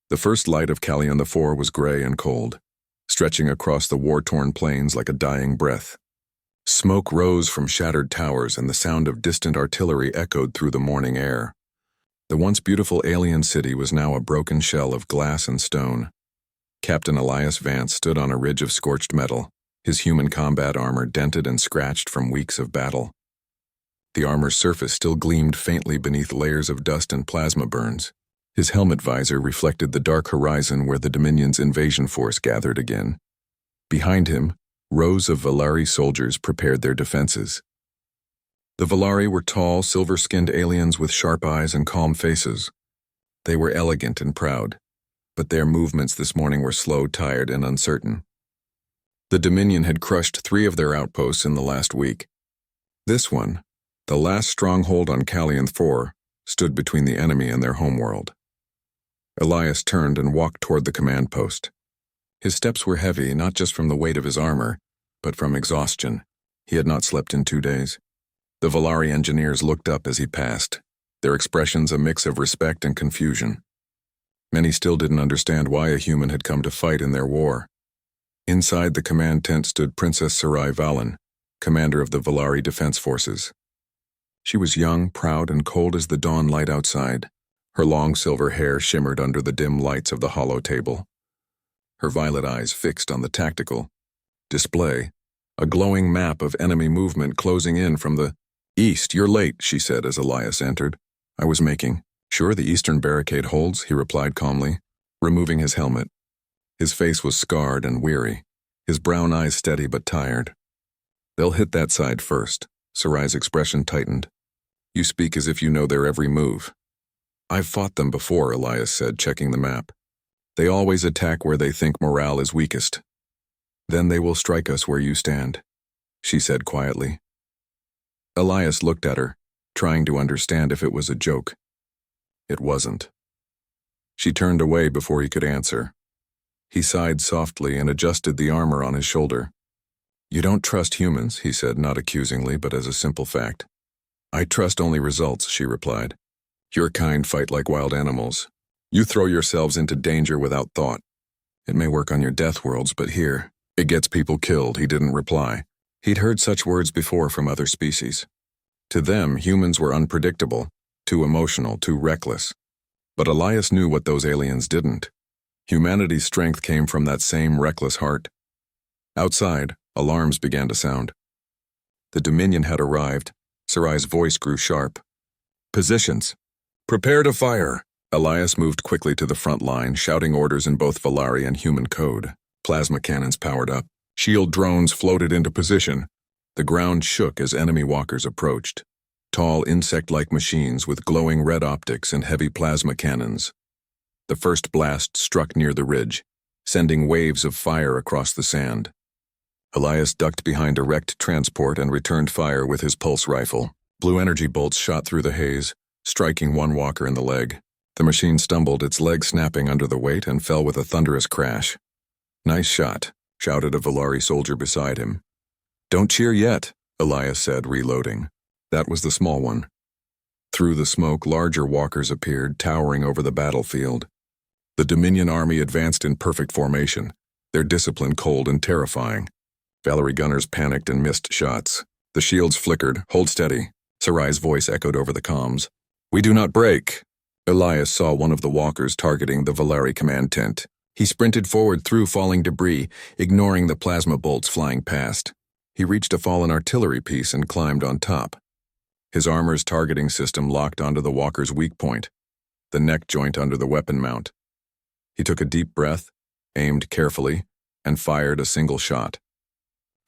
The first light of Callion IV was gray and cold, stretching across the war-torn plains like a dying breath. Smoke rose from shattered towers and the sound of distant artillery echoed through the morning air. The once beautiful alien city was now a broken shell of glass and stone. Captain Elias Vance stood on a ridge of scorched metal, his human combat armor dented and scratched from weeks of battle. The armor's surface still gleamed faintly beneath layers of dust and plasma burns. His helmet visor reflected the dark horizon where the Dominion's invasion force gathered again. Behind him, rows of Valari soldiers prepared their defenses. The Valari were tall, silver-skinned aliens with sharp eyes and calm faces. They were elegant and proud, but their movements this morning were slow, tired, and uncertain. The Dominion had crushed 3 of their outposts in the last week. This one, the last stronghold on Callion IV, stood between the enemy and their homeworld. Elias turned and walked toward the command post. His steps were heavy, not just from the weight of his armor, but from exhaustion. He had not slept in 2 days. The Valari engineers looked up as he passed, their expressions a mix of respect and confusion. Many still didn't understand why a human had come to fight in their war. Inside the command tent stood Princess Sarai Valen, commander of the Valari Defense Forces. She was young, proud, and cold as the dawn light outside. Her long silver hair shimmered under the dim lights of the hollow table. Her violet eyes fixed on the tactical display, a glowing map of enemy movement closing in from the east. "You're late," she said as Elias entered. "I was making sure the eastern barricade holds," he replied calmly, removing his helmet. His face was scarred and weary, his brown eyes steady but tired. "They'll hit that side first." Sarai's expression tightened. "You speak as if you know their every move." "I've fought them before," Elias said, checking the map. "They always attack where they think morale is weakest. Then they will strike us where you stand," she said quietly. Elias looked at her, trying to understand if it was a joke. It wasn't. She turned away before he could answer. He sighed softly and adjusted the armor on his shoulder. "You don't trust humans," he said, not accusingly, but as a simple fact. "I trust only results," she replied. "Your kind fight like wild animals. You throw yourselves into danger without thought. It may work on your death worlds, but here, it gets people killed." He didn't reply. He'd heard such words before from other species. To them, humans were unpredictable, too emotional, too reckless. But Elias knew what those aliens didn't. Humanity's strength came from that same reckless heart. Outside, alarms began to sound. The Dominion had arrived. Sarai's voice grew sharp. "Positions. Prepare to fire." Elias moved quickly to the front line, shouting orders in both Valari and human code. Plasma cannons powered up. Shield drones floated into position. The ground shook as enemy walkers approached. Tall, insect-like machines with glowing red optics and heavy plasma cannons. The first blast struck near the ridge, sending waves of fire across the sand. Elias ducked behind a wrecked transport and returned fire with his pulse rifle. Blue energy bolts shot through the haze, striking one walker in the leg. The machine stumbled, its leg snapping under the weight, and fell with a thunderous crash. "Nice shot," shouted a Valari soldier beside him. "Don't cheer yet," Elias said, reloading. That was the small one. Through the smoke, larger walkers appeared, towering over the battlefield. The Dominion army advanced in perfect formation, their discipline cold and terrifying. Valari gunners panicked and missed shots. The shields flickered. "Hold steady," Sarai's voice echoed over the comms. "We do not break." Elias saw one of the walkers targeting the Valari command tent. He sprinted forward through falling debris, ignoring the plasma bolts flying past. He reached a fallen artillery piece and climbed on top. His armor's targeting system locked onto the walker's weak point, the neck joint under the weapon mount. He took a deep breath, aimed carefully, and fired a single shot.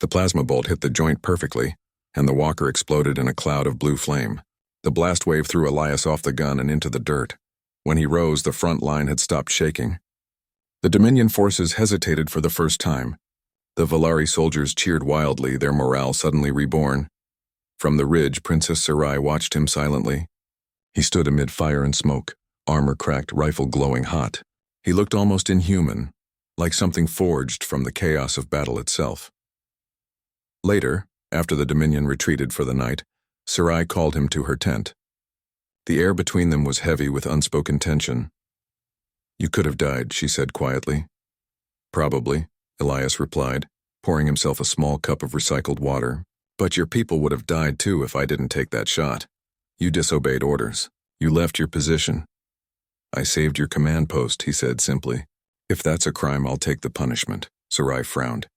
The plasma bolt hit the joint perfectly, and the walker exploded in a cloud of blue flame. The blast wave threw Elias off the gun and into the dirt. When he rose, the front line had stopped shaking. The Dominion forces hesitated for the first time. The Valari soldiers cheered wildly, their morale suddenly reborn. From the ridge, Princess Sarai watched him silently. He stood amid fire and smoke, armor cracked, rifle glowing hot. He looked almost inhuman, like something forged from the chaos of battle itself. Later, after the Dominion retreated for the night, Sarai called him to her tent. The air between them was heavy with unspoken tension. You could have died, she said quietly. Probably, Elias replied, pouring himself a small cup of recycled water. But your people would have died too if I didn't take that shot. You disobeyed orders. You left your position. I saved your command post, he said simply. If that's a crime, I'll take the punishment. Sarai frowned.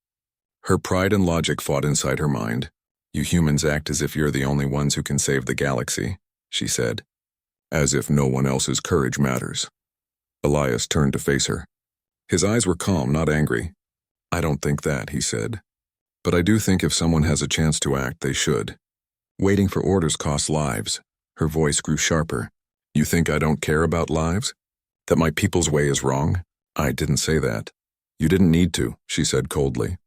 Her pride and logic fought inside her mind. You humans act as if you're the only ones who can save the galaxy, she said. As if no one else's courage matters. Elias turned to face her. His eyes were calm, not angry. I don't think that, he said. But I do think if someone has a chance to act, they should. Waiting for orders costs lives. Her voice grew sharper. You think I don't care about lives? That my people's way is wrong? I didn't say that. You didn't need to, she said coldly.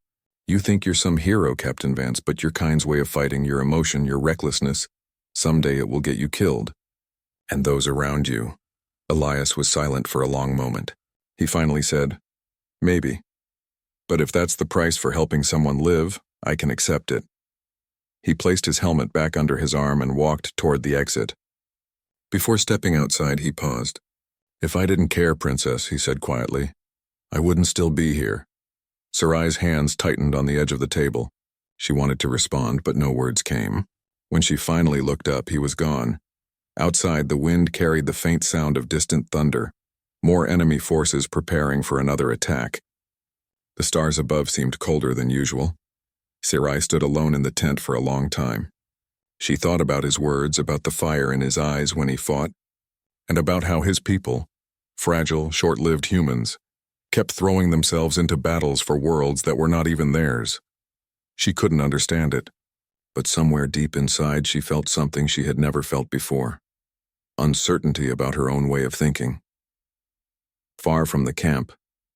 You think you're some hero, Captain Vance, but your kind's way of fighting, your emotion, your recklessness, someday it will get you killed. And those around you. Elias was silent for a long moment. He finally said, Maybe. But if that's the price for helping someone live, I can accept it. He placed his helmet back under his arm and walked toward the exit. Before stepping outside, he paused. If I didn't care, Princess, he said quietly, I wouldn't still be here. Sarai's hands tightened on the edge of the table. She wanted to respond, but no words came. When she finally looked up, he was gone. Outside, the wind carried the faint sound of distant thunder, more enemy forces preparing for another attack. The stars above seemed colder than usual. Sarai stood alone in the tent for a long time. She thought about his words, about the fire in his eyes when he fought, and about how his people, fragile, short-lived humans, kept throwing themselves into battles for worlds that were not even theirs. She couldn't understand it, but somewhere deep inside she felt something she had never felt before. Uncertainty about her own way of thinking. Far from the camp,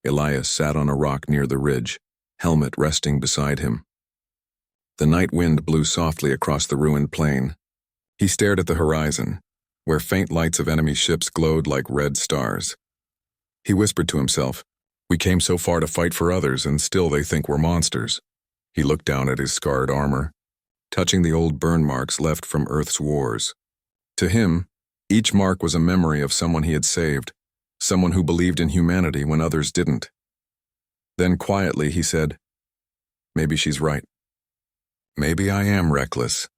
Elias sat on a rock near the ridge, helmet resting beside him. The night wind blew softly across the ruined plain. He stared at the horizon, where faint lights of enemy ships glowed like red stars. He whispered to himself, We came so far to fight for others, and still they think we're monsters. He looked down at his scarred armor, touching the old burn marks left from Earth's wars. To him, each mark was a memory of someone he had saved, someone who believed in humanity when others didn't. Then quietly he said, Maybe she's right. Maybe I am reckless.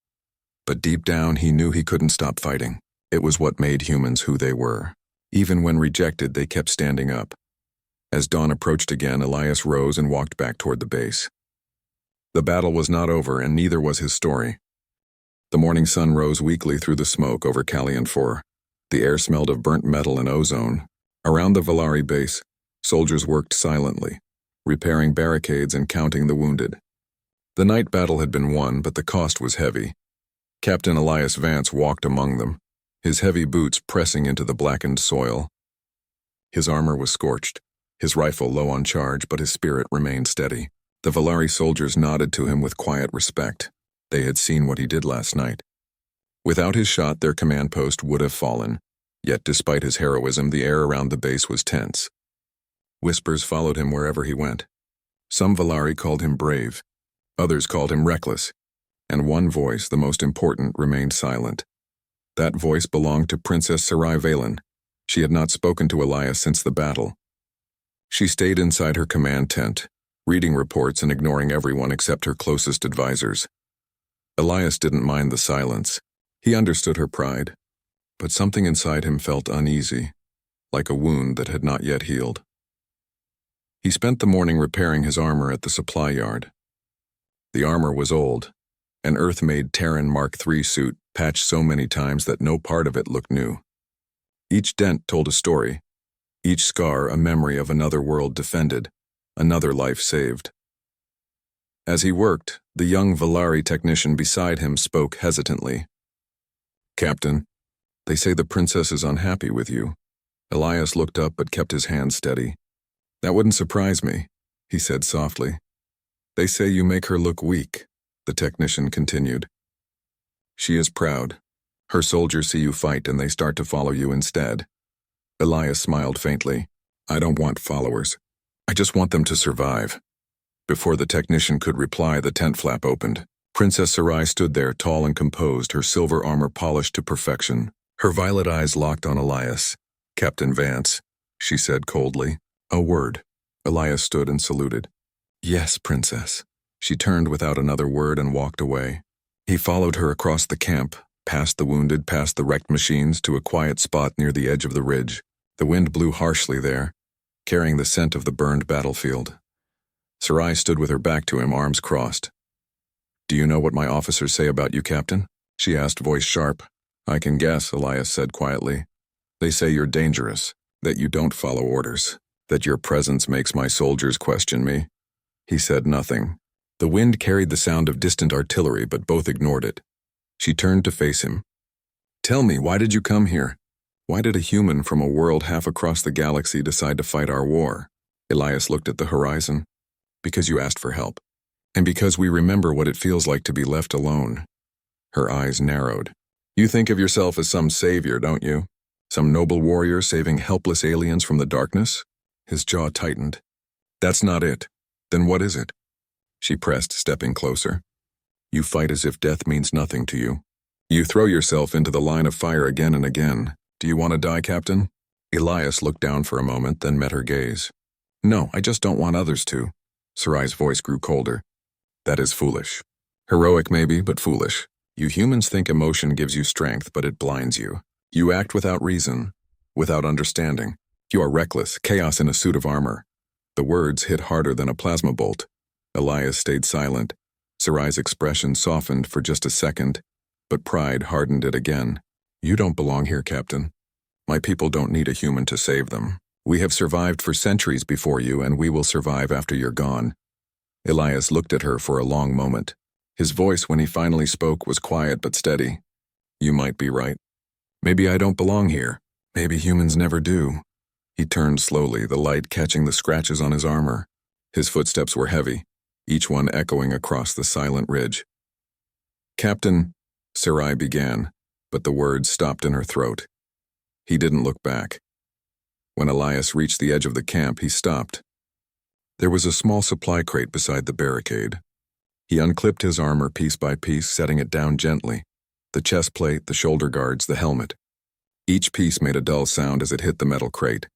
But deep down he knew he couldn't stop fighting. It was what made humans who they were. Even when rejected, they kept standing up. As dawn approached again, Elias rose and walked back toward the base. The battle was not over, and neither was his story. The morning sun rose weakly through the smoke over Callian 4. The air smelled of burnt metal and ozone. Around the Valari base, soldiers worked silently, repairing barricades and counting the wounded. The night battle had been won, but the cost was heavy. Captain Elias Vance walked among them, his heavy boots pressing into the blackened soil. His armor was scorched, his rifle low on charge, but his spirit remained steady. The Valari soldiers nodded to him with quiet respect. They had seen what he did last night. Without his shot, their command post would have fallen. Yet despite his heroism, the air around the base was tense. Whispers followed him wherever he went. Some Valari called him brave, others called him reckless, and one voice, the most important, remained silent. That voice belonged to Princess Sarai Valen. She had not spoken to Elias since the battle. She stayed inside her command tent, reading reports and ignoring everyone except her closest advisors. Elias didn't mind the silence. He understood her pride, but something inside him felt uneasy, like a wound that had not yet healed. He spent the morning repairing his armor at the supply yard. The armor was old, an Earth-made Terran Mark III suit patched so many times that no part of it looked new. Each dent told a story, each scar a memory of another world defended, another life saved. As he worked, the young Valari technician beside him spoke hesitantly. Captain, they say the princess is unhappy with you. Elias looked up but kept his hand steady. That wouldn't surprise me, he said softly. They say you make her look weak, the technician continued. She is proud. Her soldiers see you fight and they start to follow you instead. Elias smiled faintly. I don't want followers. I just want them to survive. Before the technician could reply, the tent flap opened. Princess Sarai stood there, tall and composed, her silver armor polished to perfection. Her violet eyes locked on Elias. Captain Vance, she said coldly. A word. Elias stood and saluted. Yes, princess. She turned without another word and walked away. He followed her across the camp, past the wounded, past the wrecked machines, to a quiet spot near the edge of the ridge. The wind blew harshly there, carrying the scent of the burned battlefield. Sarai stood with her back to him, arms crossed. Do you know what my officers say about you, Captain? She asked, voice sharp. I can guess, Elias said quietly. They say you're dangerous, that you don't follow orders, that your presence makes my soldiers question me. He said nothing. The wind carried the sound of distant artillery, but both ignored it. She turned to face him. Tell me, why did you come here? Why did a human from a world half across the galaxy decide to fight our war? Elias looked at the horizon. Because you asked for help. And because we remember what it feels like to be left alone. Her eyes narrowed. You think of yourself as some savior, don't you? Some noble warrior saving helpless aliens from the darkness? His jaw tightened. That's not it. Then what is it? She pressed, stepping closer. You fight as if death means nothing to you. You throw yourself into the line of fire again and again. Do you want to die, Captain? Elias looked down for a moment, then met her gaze. No, I just don't want others to. Sarai's voice grew colder. That is foolish. Heroic maybe, but foolish. You humans think emotion gives you strength, but it blinds you. You act without reason, without understanding. You are reckless, chaos in a suit of armor. The words hit harder than a plasma bolt. Elias stayed silent. Sarai's expression softened for just a second, but pride hardened it again. You don't belong here, Captain. My people don't need a human to save them. We have survived for centuries before you, and we will survive after you're gone. Elias looked at her for a long moment. His voice, when he finally spoke, was quiet but steady. You might be right. Maybe I don't belong here. Maybe humans never do. He turned slowly, the light catching the scratches on his armor. His footsteps were heavy, each one echoing across the silent ridge. Captain, Sarai began, but the words stopped in her throat. He didn't look back. When Elias reached the edge of the camp, he stopped. There was a small supply crate beside the barricade. He unclipped his armor piece by piece, setting it down gently. The chest plate, the shoulder guards, the helmet. Each piece made a dull sound as it hit the metal crate.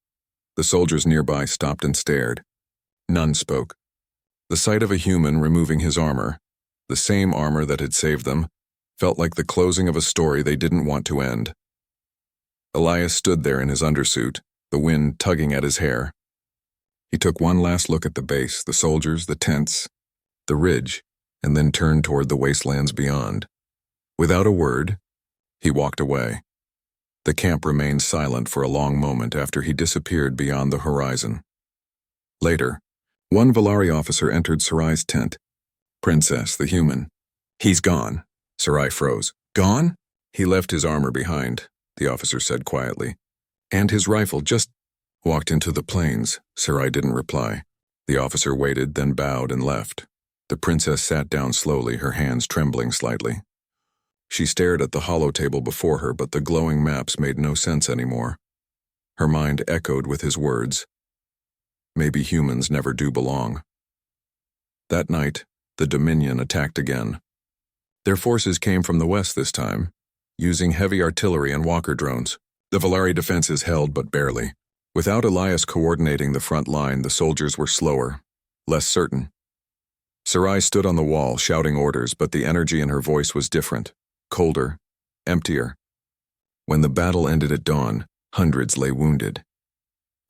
The soldiers nearby stopped and stared. None spoke. The sight of a human removing his armor, the same armor that had saved them, felt like the closing of a story they didn't want to end. Elias stood there in his undersuit, the wind tugging at his hair. He took one last look at the base, the soldiers, the tents, the ridge, and then turned toward the wastelands beyond. Without a word, he walked away. The camp remained silent for a long moment after he disappeared beyond the horizon. Later, one Valari officer entered Sarai's tent. Princess, the human. He's gone. Sarai froze. Gone? He left his armor behind, the officer said quietly. And his rifle just walked into the plains. Sarai didn't reply. The officer waited, then bowed and left. The princess sat down slowly, her hands trembling slightly. She stared at the hollow table before her, but the glowing maps made no sense anymore. Her mind echoed with his words. Maybe humans never do belong. That night, the Dominion attacked again. Their forces came from the west this time, using heavy artillery and walker drones. The Valari defenses held but barely. Without Elias coordinating the front line, the soldiers were slower, less certain. Sarai stood on the wall, shouting orders, but the energy in her voice was different, colder, emptier. When the battle ended at dawn, hundreds lay wounded.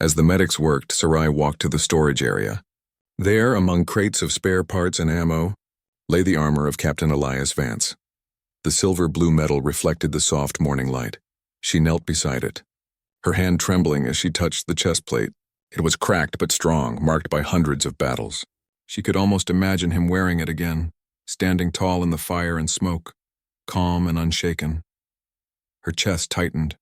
As the medics worked, Sarai walked to the storage area. There, among crates of spare parts and ammo, lay the armor of Captain Elias Vance. The silver-blue metal reflected the soft morning light. She knelt beside it, her hand trembling as she touched the chest plate. It was cracked but strong, marked by hundreds of battles. She could almost imagine him wearing it again, standing tall in the fire and smoke, calm and unshaken. Her chest tightened.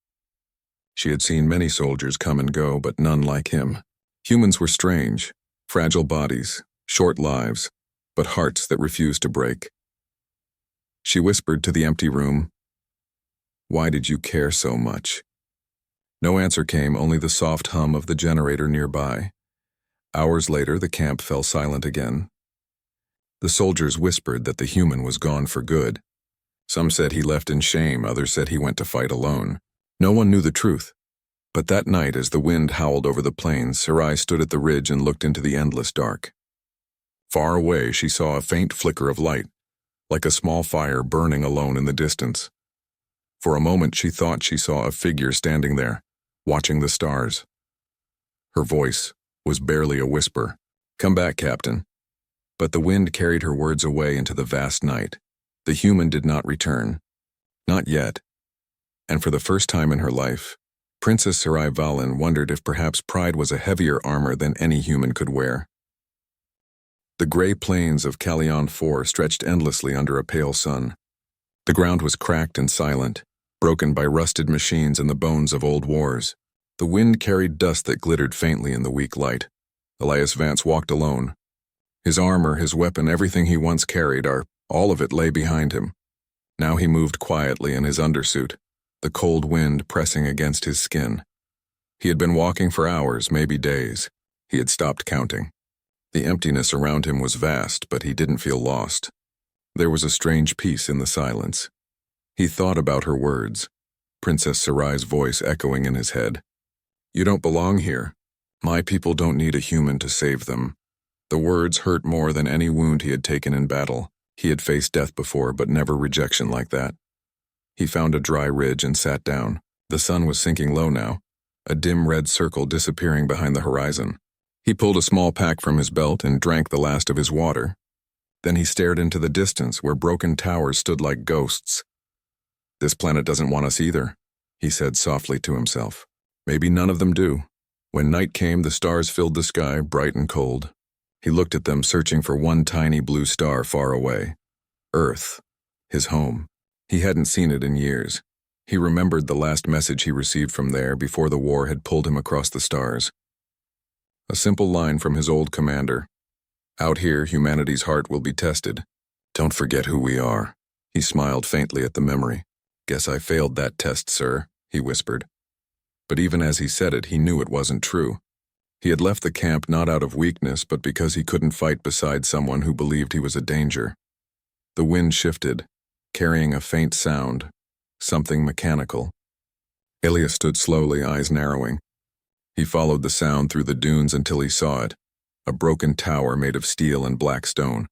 She had seen many soldiers come and go, but none like him. Humans were strange, fragile bodies, short lives, but hearts that refused to break. She whispered to the empty room, "Why did you care so much?" No answer came, only the soft hum of the generator nearby. Hours later, the camp fell silent again. The soldiers whispered that the human was gone for good. Some said he left in shame, others said he went to fight alone. No one knew the truth. But that night, as the wind howled over the plains, Sarai stood at the ridge and looked into the endless dark. Far away, she saw a faint flicker of light, like a small fire burning alone in the distance. For a moment, she thought she saw a figure standing there, watching the stars. Her voice was barely a whisper. "Come back, Captain." But the wind carried her words away into the vast night. The human did not return. Not yet. And for the first time in her life, Princess Sarai Valen wondered if perhaps pride was a heavier armor than any human could wear. The gray plains of Callion 4 stretched endlessly under a pale sun. The ground was cracked and silent, broken by rusted machines and the bones of old wars. The wind carried dust that glittered faintly in the weak light. Elias Vance walked alone. His armor, his weapon, everything he once carried, all of it lay behind him. Now he moved quietly in his undersuit, the cold wind pressing against his skin. He had been walking for hours, maybe days. He had stopped counting. The emptiness around him was vast, but he didn't feel lost. There was a strange peace in the silence. He thought about her words, Princess Sarai's voice echoing in his head. "You don't belong here. My people don't need a human to save them." The words hurt more than any wound he had taken in battle. He had faced death before, but never rejection like that. He found a dry ridge and sat down. The sun was sinking low now, a dim red circle disappearing behind the horizon. He pulled a small pack from his belt and drank the last of his water. Then he stared into the distance where broken towers stood like ghosts. "This planet doesn't want us either," he said softly to himself. "Maybe none of them do." When night came, the stars filled the sky, bright and cold. He looked at them, searching for one tiny blue star far away. Earth, his home. He hadn't seen it in years. He remembered the last message he received from there before the war had pulled him across the stars. A simple line from his old commander. "Out here, humanity's heart will be tested. Don't forget who we are." He smiled faintly at the memory. "Guess I failed that test, sir," he whispered. But even as he said it, he knew it wasn't true. He had left the camp not out of weakness, but because he couldn't fight beside someone who believed he was a danger. The wind shifted, carrying a faint sound, something mechanical. Elias stood slowly, eyes narrowing. He followed the sound through the dunes until he saw it, a broken tower made of steel and black stone.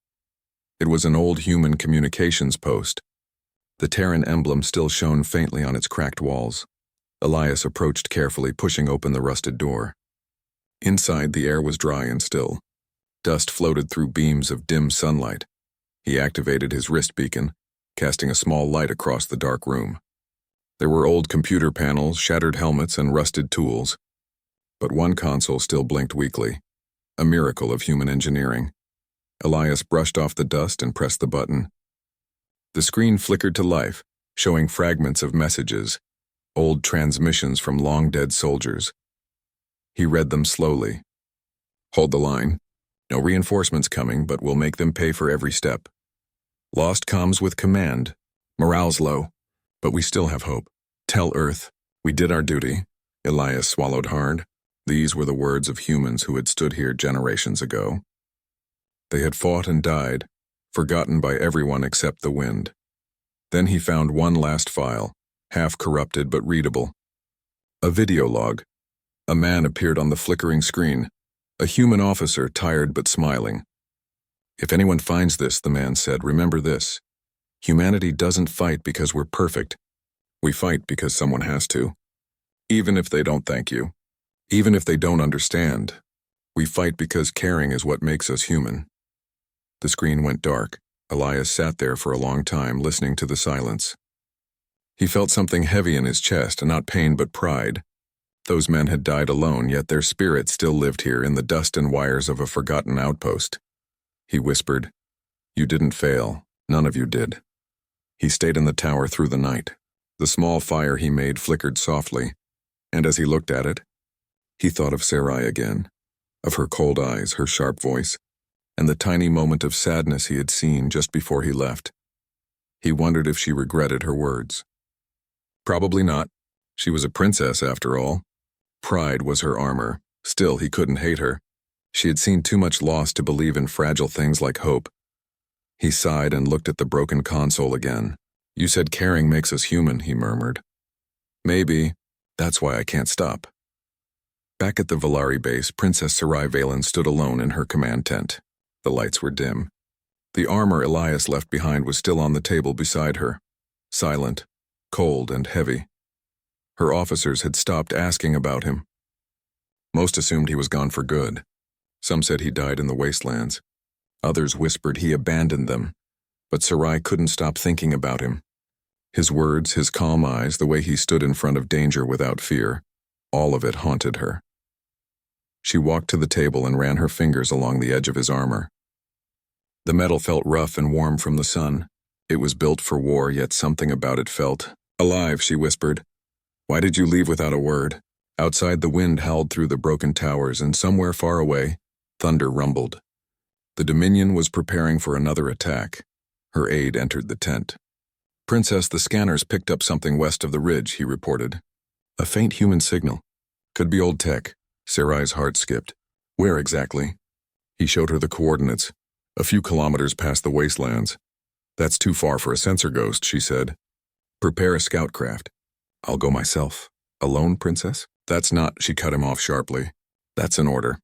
It was an old human communications post. The Terran emblem still shone faintly on its cracked walls. Elias approached carefully, pushing open the rusted door. Inside, the air was dry and still. Dust floated through beams of dim sunlight. He activated his wrist beacon, casting a small light across the dark room. There were old computer panels, shattered helmets, and rusted tools. But one console still blinked weakly, a miracle of human engineering. Elias brushed off the dust and pressed the button. The screen flickered to life, showing fragments of messages, old transmissions from long-dead soldiers. He read them slowly. "Hold the line. No reinforcements coming, but we'll make them pay for every step. Lost comms with command. Morale's low, but we still have hope. Tell Earth, we did our duty." Elias swallowed hard. These were the words of humans who had stood here generations ago. They had fought and died, forgotten by everyone except the wind. Then he found one last file, half corrupted but readable. A video log. A man appeared on the flickering screen, a human officer, tired but smiling. "If anyone finds this," the man said, "remember this. Humanity doesn't fight because we're perfect. We fight because someone has to. Even if they don't thank you. Even if they don't understand. We fight because caring is what makes us human." The screen went dark. Elias sat there for a long time, listening to the silence. He felt something heavy in his chest, not pain but pride. Those men had died alone, yet their spirits still lived here in the dust and wires of a forgotten outpost. He whispered, "You didn't fail. None of you did." He stayed in the tower through the night. The small fire he made flickered softly, and as he looked at it, he thought of Sarai again, of her cold eyes, her sharp voice, and the tiny moment of sadness he had seen just before he left. He wondered if she regretted her words. Probably not. She was a princess after all. Pride was her armor. Still, he couldn't hate her. She had seen too much loss to believe in fragile things like hope. He sighed and looked at the broken console again. "You said caring makes us human," he murmured. "Maybe. That's why I can't stop. Back at the Valari base, Princess Sarai Valen stood alone in her command tent. The lights were dim. The armor Elias left behind was still on the table beside her, silent, cold, and heavy. Her officers had stopped asking about him. Most assumed he was gone for good. Some said he died in the wastelands. Others whispered he abandoned them. But Sarai couldn't stop thinking about him. His words, his calm eyes, the way he stood in front of danger without fear, all of it haunted her. She walked to the table and ran her fingers along the edge of his armor. The metal felt rough and warm from the sun. It was built for war, yet something about it felt alive, she whispered. Why did you leave without a word? Outside, the wind howled through the broken towers, and somewhere far away, thunder rumbled. The Dominion was preparing for another attack. Her aide entered the tent. Princess, the scanners picked up something west of the ridge, he reported. A faint human signal. Could be old tech. Sarai's heart skipped. Where exactly? He showed her the coordinates. A few kilometers past the wastelands. That's too far for a sensor ghost, she said. Prepare a scout craft. I'll go myself. Alone, Princess? That's not, she cut him off sharply. That's an order.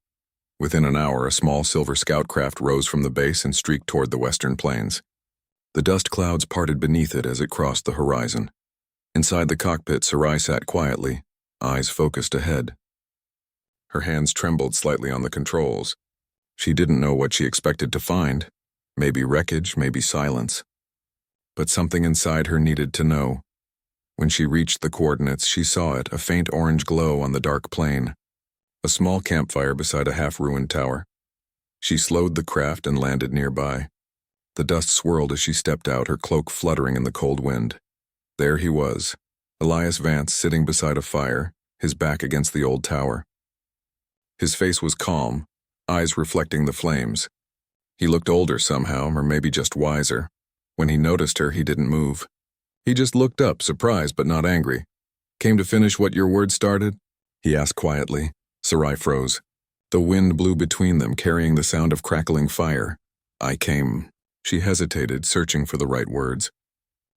Within an hour, a small silver scout craft rose from the base and streaked toward the western plains. The dust clouds parted beneath it as it crossed the horizon. Inside the cockpit, Sarai sat quietly, eyes focused ahead. Her hands trembled slightly on the controls. She didn't know what she expected to find. Maybe wreckage, maybe silence. But something inside her needed to know. When she reached the coordinates, she saw it, a faint orange glow on the dark plain. A small campfire beside a half-ruined tower. She slowed the craft and landed nearby. The dust swirled as she stepped out, her cloak fluttering in the cold wind. There he was, Elias Vance sitting beside a fire, his back against the old tower. His face was calm, eyes reflecting the flames. He looked older somehow, or maybe just wiser. When he noticed her, he didn't move. He just looked up, surprised but not angry. Came to finish what your word started? He asked quietly. Sarai froze. The wind blew between them, carrying the sound of crackling fire. I came. She hesitated, searching for the right words.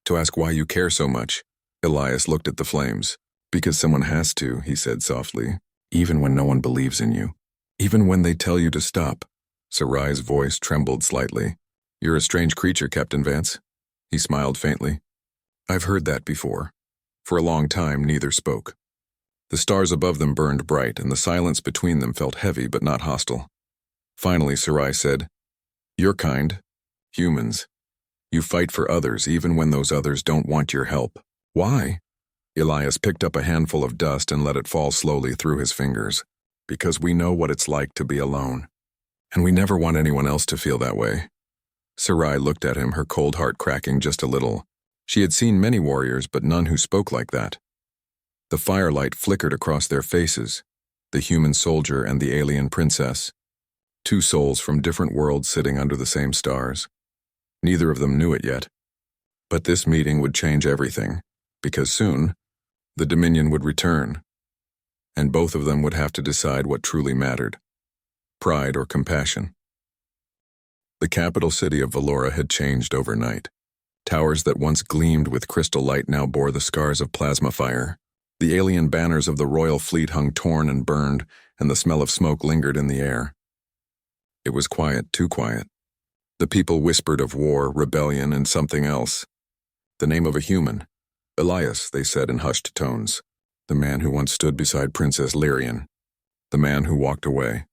To ask why you care so much. Elias looked at the flames. Because someone has to, he said softly, even when no one believes in you. Even when they tell you to stop. Sarai's voice trembled slightly. You're a strange creature, Captain Vance. He smiled faintly. I've heard that before. For a long time, neither spoke. The stars above them burned bright, and the silence between them felt heavy but not hostile. Finally, Sarai said, Your kind, humans. You fight for others even when those others don't want your help. Why? Elias picked up a handful of dust and let it fall slowly through his fingers. Because we know what it's like to be alone. And we never want anyone else to feel that way. Sarai looked at him, her cold heart cracking just a little. She had seen many warriors, but none who spoke like that. The firelight flickered across their faces, the human soldier and the alien princess. Two souls from different worlds sitting under the same stars. Neither of them knew it yet. But this meeting would change everything, because soon, the Dominion would return. And both of them would have to decide what truly mattered. Pride or compassion. The capital city of Valora had changed overnight. Towers that once gleamed with crystal light now bore the scars of plasma fire. The alien banners of the royal fleet hung torn and burned, and the smell of smoke lingered in the air. It was quiet, too quiet. The people whispered of war, rebellion, and something else. The name of a human. Elias, they said in hushed tones. The man who once stood beside Princess Lyrian. The man who walked away.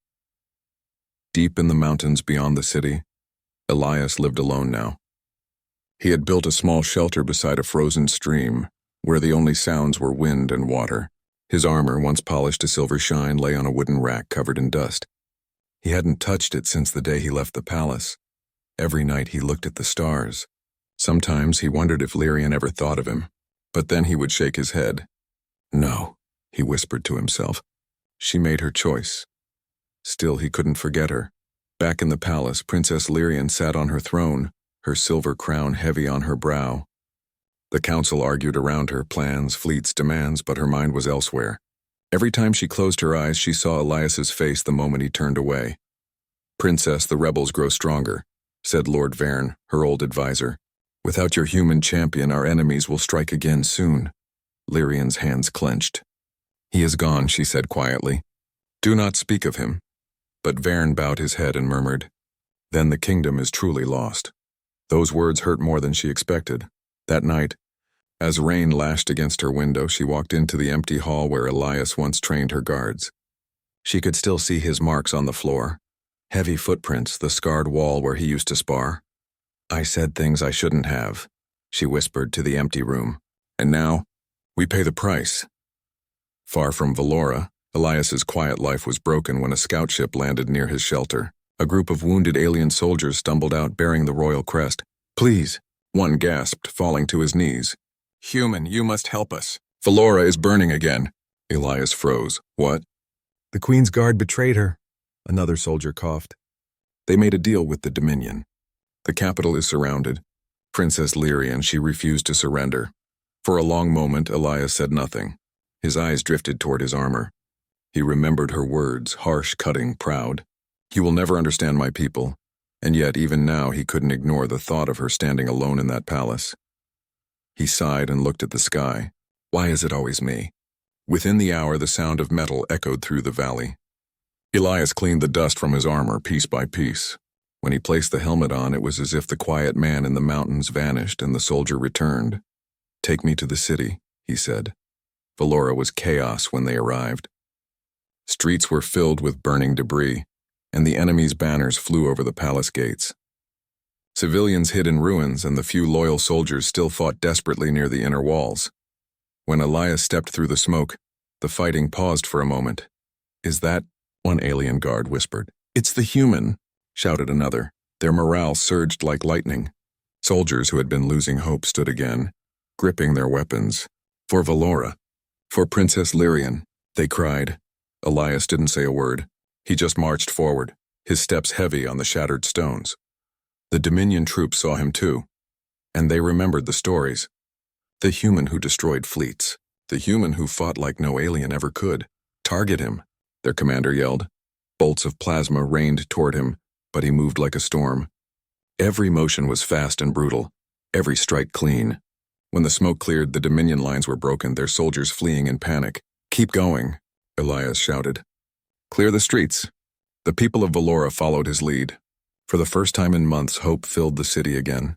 Deep in the mountains beyond the city, Elias lived alone now. He had built a small shelter beside a frozen stream, where the only sounds were wind and water. His armor, once polished to silver shine, lay on a wooden rack covered in dust. He hadn't touched it since the day he left the palace. Every night he looked at the stars. Sometimes he wondered if Lyrian ever thought of him, but then he would shake his head. No, he whispered to himself. She made her choice. Still, he couldn't forget her. Back in the palace, Princess Lyrian sat on her throne, her silver crown heavy on her brow. The council argued around her, plans, fleets, demands, but her mind was elsewhere. Every time she closed her eyes, she saw Elias's face the moment he turned away. Princess, the rebels grow stronger, said Lord Verne, her old advisor. Without your human champion, our enemies will strike again soon. Lyrian's hands clenched. He is gone, she said quietly. Do not speak of him. But Vern bowed his head and murmured, Then the kingdom is truly lost. Those words hurt more than she expected. That night, as rain lashed against her window, she walked into the empty hall where Elias once trained her guards. She could still see his marks on the floor, heavy footprints, the scarred wall where he used to spar. I said things I shouldn't have, she whispered to the empty room. And now, we pay the price. Far from Valora, Elias's quiet life was broken when a scout ship landed near his shelter. A group of wounded alien soldiers stumbled out bearing the royal crest. Please, one gasped, falling to his knees. Human, you must help us. Valora is burning again. Elias froze. What? The Queen's Guard betrayed her. Another soldier coughed. They made a deal with the Dominion. The capital is surrounded. Princess Lyrian, she refused to surrender. For a long moment, Elias said nothing. His eyes drifted toward his armor. He remembered her words, harsh, cutting, proud. He will never understand my people. And yet, even now, he couldn't ignore the thought of her standing alone in that palace. He sighed and looked at the sky. Why is it always me? Within the hour, the sound of metal echoed through the valley. Elias cleaned the dust from his armor piece by piece. When he placed the helmet on, it was as if the quiet man in the mountains vanished and the soldier returned. Take me to the city, he said. Valora was chaos when they arrived. Streets were filled with burning debris, and the enemy's banners flew over the palace gates. Civilians hid in ruins, and the few loyal soldiers still fought desperately near the inner walls. When Elias stepped through the smoke, the fighting paused for a moment. Is that? One alien guard whispered. It's the human, shouted another. Their morale surged like lightning. Soldiers who had been losing hope stood again, gripping their weapons. For Valora. For Princess Lyrian, they cried. Elias didn't say a word. He just marched forward, his steps heavy on the shattered stones. The Dominion troops saw him too, and they remembered the stories. The human who destroyed fleets, the human who fought like no alien ever could. Target him, their commander yelled. Bolts of plasma rained toward him, but he moved like a storm. Every motion was fast and brutal, every strike clean. When the smoke cleared, the Dominion lines were broken, their soldiers fleeing in panic. Keep going, Elias shouted. Clear the streets. The people of Valora followed his lead. For the first time in months, hope filled the city again.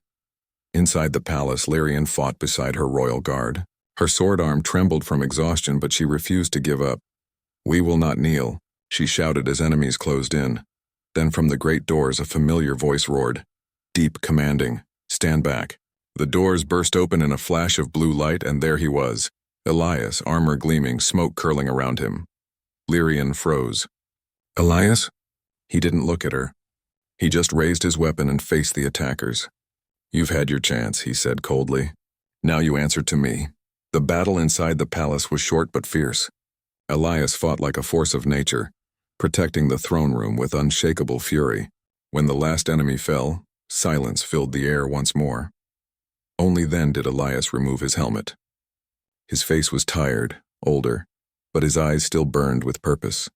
Inside the palace, Lyrian fought beside her royal guard. Her sword arm trembled from exhaustion, but she refused to give up. We will not kneel, she shouted as enemies closed in. Then from the great doors a familiar voice roared. Deep, commanding. Stand back. The doors burst open in a flash of blue light, and there he was. Elias, armor gleaming, smoke curling around him. Lyrian froze. Elias? He didn't look at her. He just raised his weapon and faced the attackers. You've had your chance, he said coldly. Now you answer to me. The battle inside the palace was short but fierce. Elias fought like a force of nature, protecting the throne room with unshakable fury. When the last enemy fell, silence filled the air once more. Only then did Elias remove his helmet. His face was tired, older, but his eyes still burned with purpose.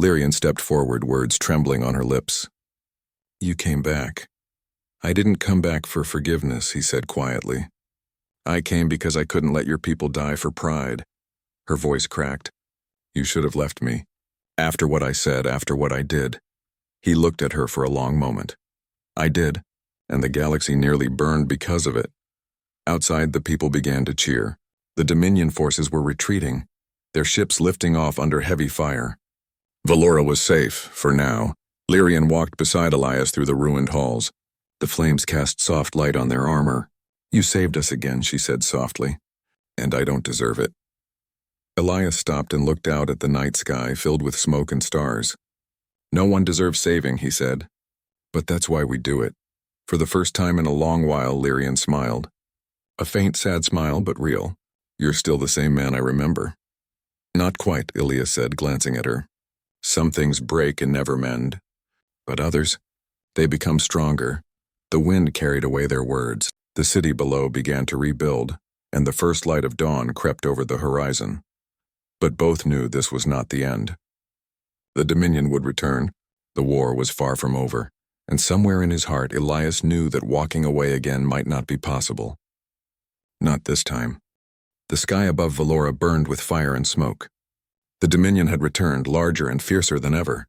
Lyrian stepped forward, words trembling on her lips. You came back. I didn't come back for forgiveness, he said quietly. I came because I couldn't let your people die for pride. Her voice cracked. You should have left me. After what I said, after what I did. He looked at her for a long moment. I did, and the galaxy nearly burned because of it. Outside, the people began to cheer. The Dominion forces were retreating, their ships lifting off under heavy fire. Valora was safe, for now. Lyrian walked beside Elias through the ruined halls. The flames cast soft light on their armor. You saved us again, she said softly. And I don't deserve it. Elias stopped and looked out at the night sky filled with smoke and stars. No one deserves saving, he said. But that's why we do it. For the first time in a long while, Lyrian smiled. A faint, sad smile, but real. You're still the same man I remember. Not quite, Elias said, glancing at her. Some things break and never mend. But others, they become stronger. The wind carried away their words. The city below began to rebuild, and the first light of dawn crept over the horizon. But both knew this was not the end. The Dominion would return. The war was far from over, and somewhere in his heart Elias knew that walking away again might not be possible. Not this time. The sky above Valora burned with fire and smoke. The Dominion had returned, larger and fiercer than ever.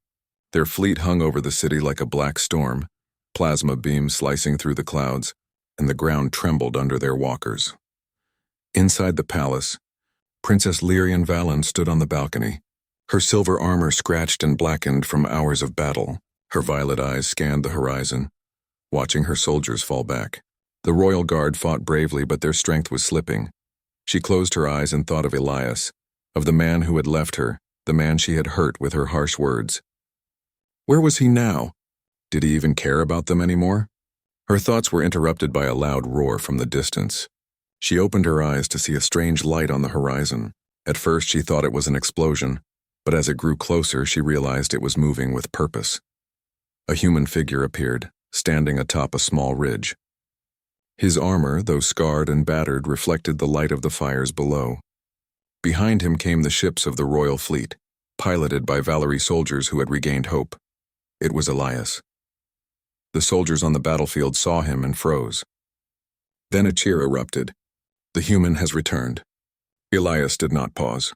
Their fleet hung over the city like a black storm, plasma beams slicing through the clouds, and the ground trembled under their walkers. Inside the palace, Princess Lyrian Valen stood on the balcony. Her silver armor scratched and blackened from hours of battle. Her violet eyes scanned the horizon, watching her soldiers fall back. The royal guard fought bravely, but their strength was slipping. She closed her eyes and thought of Elias, of the man who had left her, the man she had hurt with her harsh words. Where was he now? Did he even care about them anymore? Her thoughts were interrupted by a loud roar from the distance. She opened her eyes to see a strange light on the horizon. At first she thought it was an explosion, but as it grew closer she realized it was moving with purpose. A human figure appeared, standing atop a small ridge. His armor, though scarred and battered, reflected the light of the fires below. Behind him came the ships of the royal fleet, piloted by Valerie soldiers who had regained hope. It was Elias. The soldiers on the battlefield saw him and froze. Then a cheer erupted. The human has returned. Elias did not pause.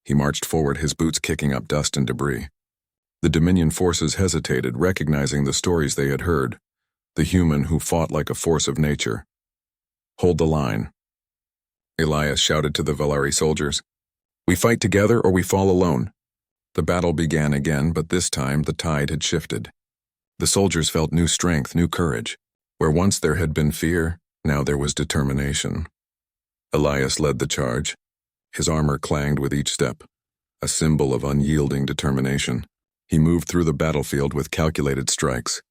He marched forward, his boots kicking up dust and debris. The Dominion forces hesitated, recognizing the stories they had heard. The human who fought like a force of nature. Hold the line. Elias shouted to the Valerie soldiers. We fight together or we fall alone. The battle began again, but this time the tide had shifted. The soldiers felt new strength, new courage. Where once there had been fear, now there was determination. Elias led the charge. His armor clanged with each step, a symbol of unyielding determination. He moved through the battlefield with calculated strikes,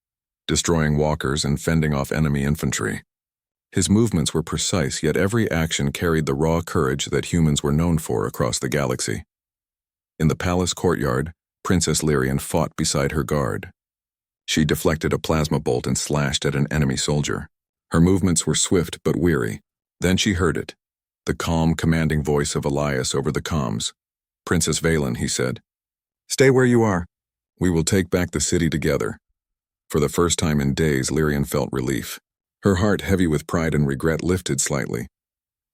destroying walkers and fending off enemy infantry. His movements were precise, yet every action carried the raw courage that humans were known for across the galaxy. In the palace courtyard, Princess Lyrian fought beside her guard. She deflected a plasma bolt and slashed at an enemy soldier. Her movements were swift but weary. Then she heard it, the calm, commanding voice of Elias over the comms. Princess Valen, he said. Stay where you are. We will take back the city together. For the first time in days, Lyrian felt relief. Her heart, heavy with pride and regret, lifted slightly.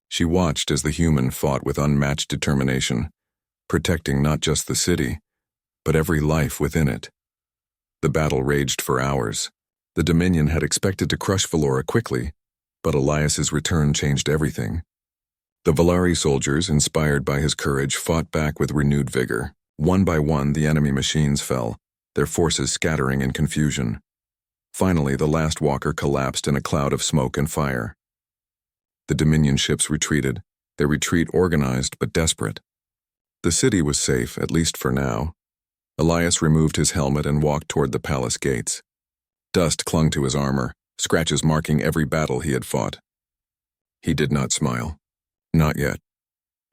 She watched as the human fought with unmatched determination, protecting not just the city, but every life within it. The battle raged for hours. The Dominion had expected to crush Valora quickly, but Elias's return changed everything. The Valerie soldiers, inspired by his courage, fought back with renewed vigor. One by one, the enemy machines fell, their forces scattering in confusion. Finally, the last walker collapsed in a cloud of smoke and fire. The Dominion ships retreated, their retreat organized but desperate. The city was safe, at least for now. Elias removed his helmet and walked toward the palace gates. Dust clung to his armor, scratches marking every battle he had fought. He did not smile. Not yet.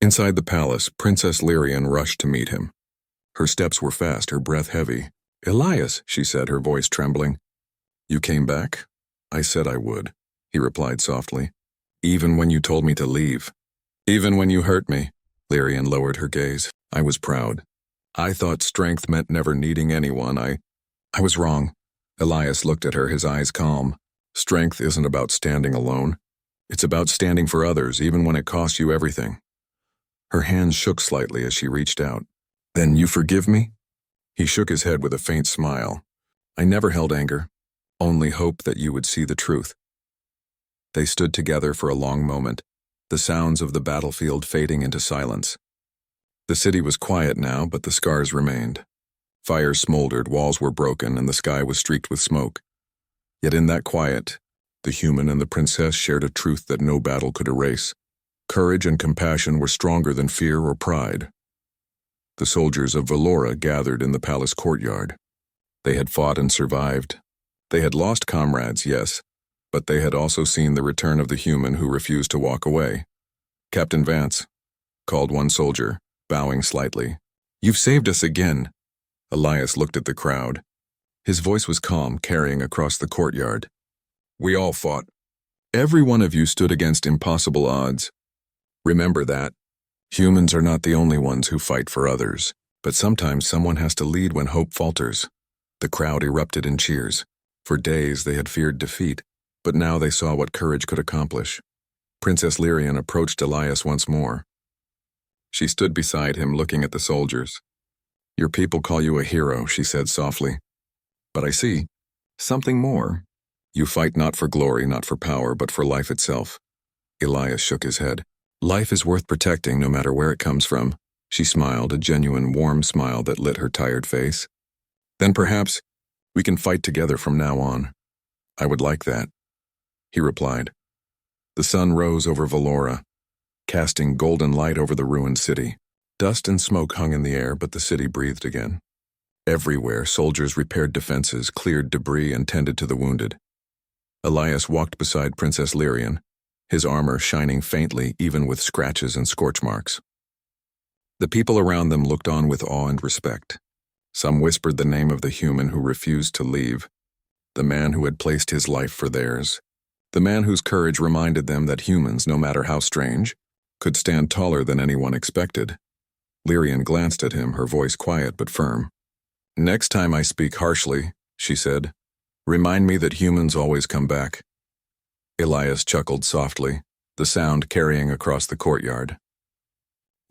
Inside the palace, Princess Lyrian rushed to meet him. Her steps were fast, her breath heavy. Elias, she said, her voice trembling. You came back? I said I would, he replied softly. Even when you told me to leave. Even when you hurt me. Lyrian lowered her gaze. I was proud. I thought strength meant never needing anyone. I was wrong. Elias looked at her, his eyes calm. Strength isn't about standing alone. It's about standing for others, even when it costs you everything. Her hands shook slightly as she reached out. Then you forgive me? He shook his head with a faint smile. I never held anger. Only hope that you would see the truth. They stood together for a long moment, the sounds of the battlefield fading into silence. The city was quiet now, but the scars remained. Fires smoldered, walls were broken, and the sky was streaked with smoke. Yet in that quiet, the human and the princess shared a truth that no battle could erase. Courage and compassion were stronger than fear or pride. The soldiers of Valora gathered in the palace courtyard. They had fought and survived. They had lost comrades, yes, but they had also seen the return of the human who refused to walk away. Captain Vance, called one soldier, bowing slightly. You've saved us again. Elias looked at the crowd. His voice was calm, carrying across the courtyard. We all fought. Every one of you stood against impossible odds. Remember that. Humans are not the only ones who fight for others, but sometimes someone has to lead when hope falters. The crowd erupted in cheers. For days they had feared defeat, but now they saw what courage could accomplish. Princess Lyrian approached Elias once more. She stood beside him, looking at the soldiers. "Your people call you a hero," she said softly. "But I see something more. You fight not for glory, not for power, but for life itself." Elias shook his head. "Life is worth protecting no matter where it comes from." She smiled, a genuine, warm smile that lit her tired face. "Then perhaps we can fight together from now on." "I would like that," he replied. The sun rose over Valora, casting golden light over the ruined city. Dust and smoke hung in the air, but the city breathed again. Everywhere, soldiers repaired defenses, cleared debris, and tended to the wounded. Elias walked beside Princess Lyrian, his armor shining faintly even with scratches and scorch marks. The people around them looked on with awe and respect. Some whispered the name of the human who refused to leave, the man who had placed his life for theirs, the man whose courage reminded them that humans, no matter how strange, could stand taller than anyone expected. Lyrian glanced at him, her voice quiet but firm. "Next time I speak harshly," she said, "remind me that humans always come back." Elias chuckled softly, the sound carrying across the courtyard.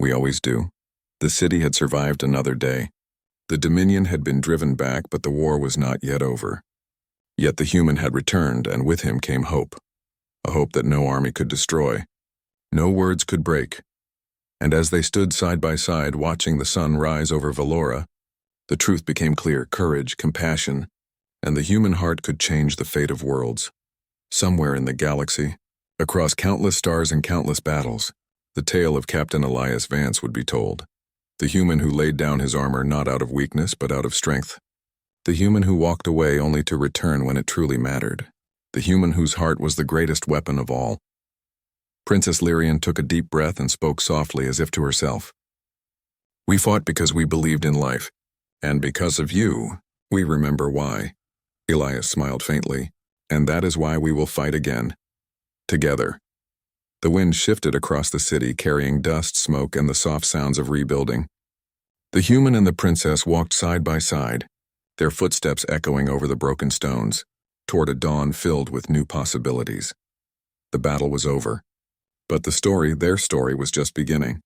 "We always do." The city had survived another day. The Dominion had been driven back, but the war was not yet over. Yet the human had returned, and with him came hope. A hope that no army could destroy, no words could break. And as they stood side by side, watching the sun rise over Valora, the truth became clear: courage, compassion, and the human heart could change the fate of worlds. Somewhere in the galaxy, across countless stars and countless battles, the tale of Captain Elias Vance would be told. The human who laid down his armor not out of weakness but out of strength. The human who walked away only to return when it truly mattered. The human whose heart was the greatest weapon of all. Princess Lyrian took a deep breath and spoke softly as if to herself. "We fought because we believed in life, and because of you, we remember why." Elias smiled faintly. "And that is why we will fight again. Together." The wind shifted across the city, carrying dust, smoke, and the soft sounds of rebuilding. The human and the princess walked side by side, their footsteps echoing over the broken stones, toward a dawn filled with new possibilities. The battle was over, but their story was just beginning.